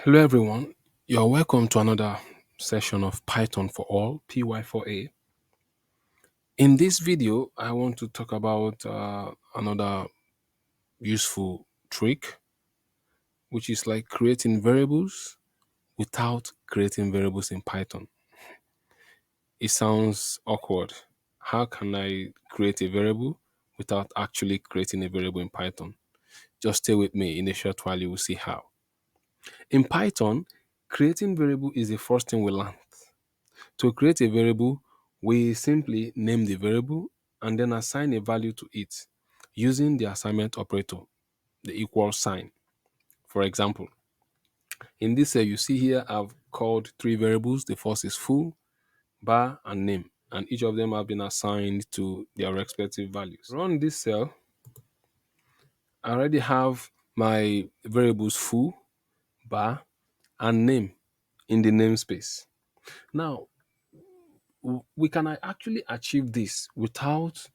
Hello, everyone. You're welcome to another session of Python for All, PY4A. In this video, I want to talk about another useful trick, which is like creating variables without creating variables in Python. It sounds awkward. How can I create a variable without actually creating a variable in Python? Just stay with me. In a short while, you will see how. In Python, creating variable is the first thing we learn. To create a variable, we simply name the variable and then assign a value to it using the assignment operator, the equal sign. For example, in this cell, you see here I've called three variables. The first is full, bar, and name, and each of them have been assigned to their respective values. Run this cell. I already have my variables full, bar, and name in the namespace. Now, we can actually achieve this without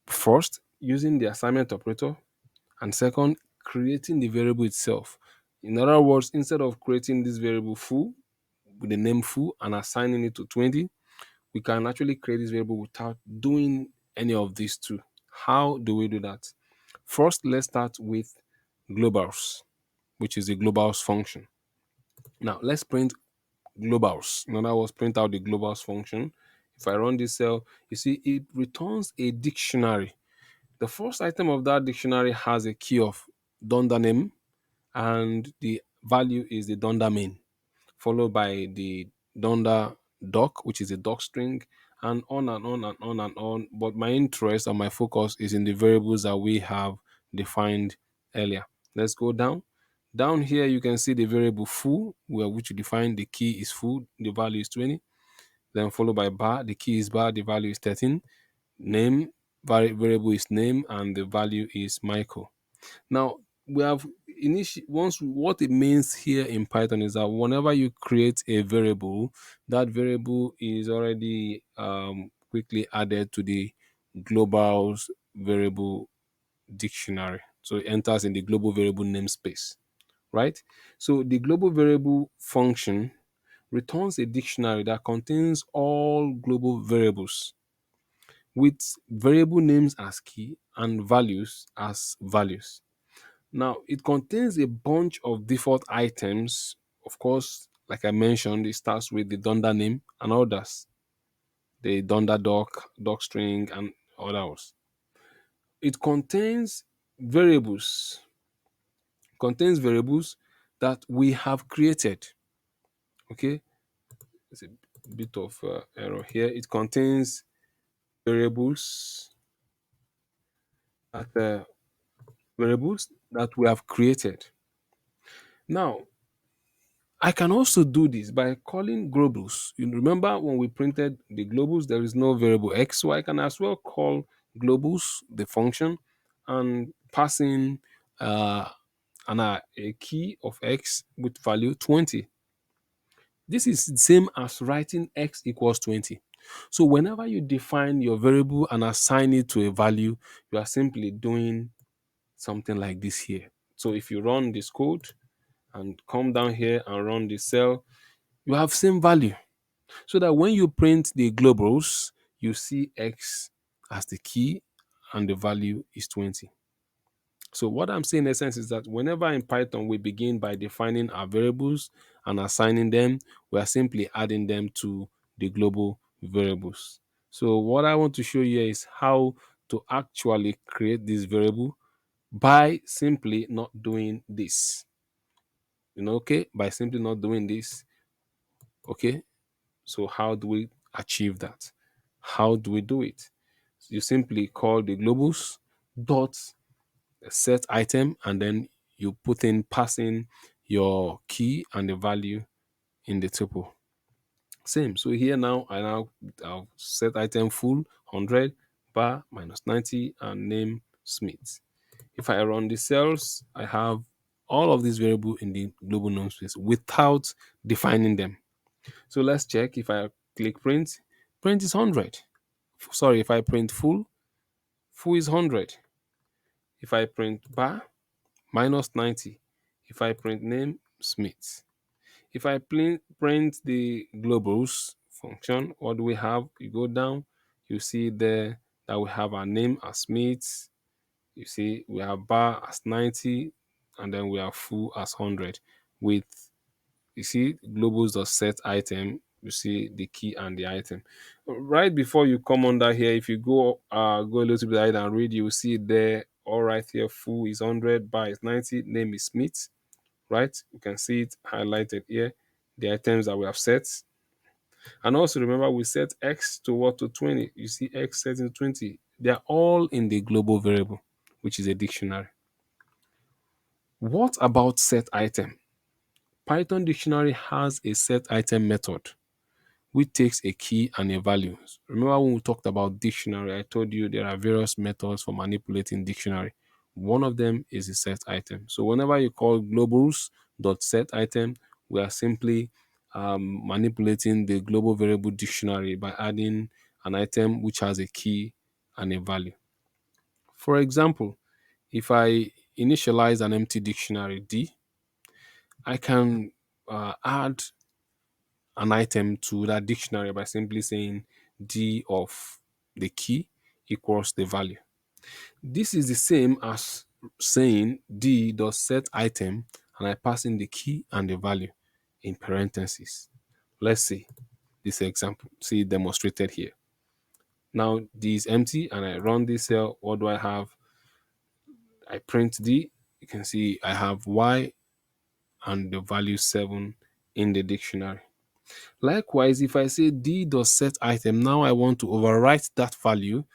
first using the assignment operator, and second, creating the variable itself. In other words, instead of creating this variable full with the name full and assigning it to 20, we can actually create this variable without doing any of these two. How do we do that? First, let's start with globals, which is the globals function. Now, let's print globals. In other words, print out the globals function. If I run this cell, you see it returns a dictionary. The first item of that dictionary has a key of Donda name, and the value is the Donda main, followed by the Donda doc, which is a doc string, and on and on and on and on. But my interest and my focus is in the variables that we have defined earlier. Let's go down. Down here, you can see the variable full, where which you define the key is full, the value is 20. Then followed by bar, the key is bar, the value is 13. Name, variable is name, and the value is Michael. Now, we have once what it means here in Python is that whenever you create a variable, that variable is already quickly added to the globals variable dictionary. So it enters in the global variable namespace, right? So the global variable function returns a dictionary that contains all global variables with variable names as key and values as values. Now, it contains a bunch of default items. Of course, like I mentioned, it starts with the Donda name and others, the Donda doc string, and others. It contains variables that we have created. Okay, it's a bit of error here. It contains variables that we have created. Now, I can also do this by calling globals. You remember when we printed the globals, there is no variable x, so I can as well call globals, the function, and pass in uh, a key of x with value 20. This is the same as writing x equals 20. So whenever you define your variable and assign it to a value, you are simply doing something like this here. So if you run this code and come down here and run the cell, you have same value, so that when you print the globals, you see x as the key and the value is 20. So what I'm saying in essence is that whenever in Python we begin by defining our variables and assigning them, we are simply adding them to the global variables. So what I want to show you is how to actually create this variable by simply not doing this. Okay, by simply not doing this. Okay, so how do we achieve that? How do we do it? You simply call the globals dot set item, and then you put in passing your key and the value in the tuple. Same. So here now I'll set item full 100 bar minus 90 and name Smith. If I run the cells, I have all of these variable in the global namespace without defining them. So let's check. If I click print, print is 100. Sorry, if I print full, full is 100. If I print bar, minus 90. If I print name, Smith. If I print the globals function, what do we have? You go down, you see there that we have our name as Smith. You see we have bar as 90, and then we have full as 100 with, you see, globals dot set item. You see the key and the item. Right before you come under here, if you go a little bit ahead and read, you will see there, all right here, full is 100, bar is 90, name is Smith, right? You can see it highlighted here, the items that we have set. And also remember, we set X to what? To 20. You see X set in 20. They are all in the global variable, which is a dictionary. What about set item? Python dictionary has a set item method which takes a key and a value. Remember when we talked about dictionary, I told you there are various methods for manipulating dictionary. One of them is a set item. So whenever you call globals dot set item, we are simply manipulating the global variable dictionary by adding an item which has a key and a value. For example, if I initialize an empty dictionary D, I can add an item to that dictionary by simply saying d of the key equals the value. This is the same as saying d does set item and I pass in the key and the value in parentheses. Let's see this example. See it demonstrated here. Now d is empty and I run this cell. What do I have? I print d. You can see I have y and the value 7 in the dictionary. Likewise, if I say d does set item, now I want to overwrite that value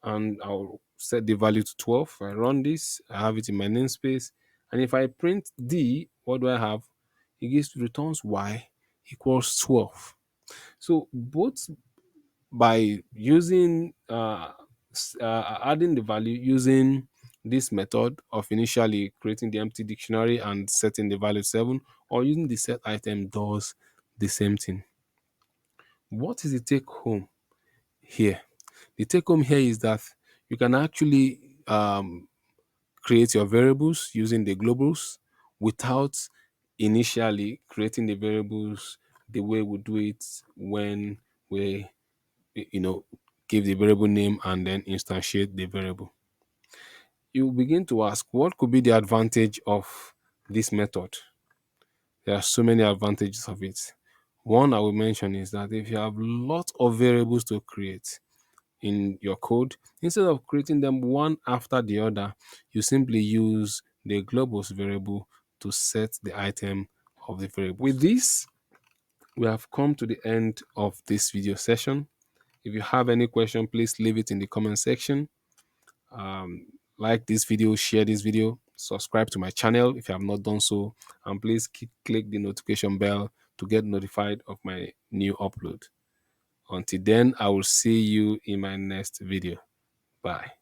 and I'll set the value to 12. If I run this, I have it in my namespace. And if I print d, what do I have? It gives returns y equals 12. So both by using adding the value using this method of initially creating the empty dictionary and setting the value 7, or using the set item, does the same thing. What is the take home here? The take home here is that you can actually create your variables using the globals without initially creating the variables the way we do it when we, you know, give the variable name and then instantiate the variable. You begin to ask, what could be the advantage of this method? There are so many advantages of it. One I will mention is that if you have lots of variables to create in your code, instead of creating them one after the other, you simply use the globals variable to set the item of the variable. With this, we have come to the end of this video session. If you have any question, please leave it in the comment section. Like this video, share this video, subscribe to my channel if you have not done so, and please click the notification bell to get notified of my new upload. Until then, I will see you in my next video. Bye.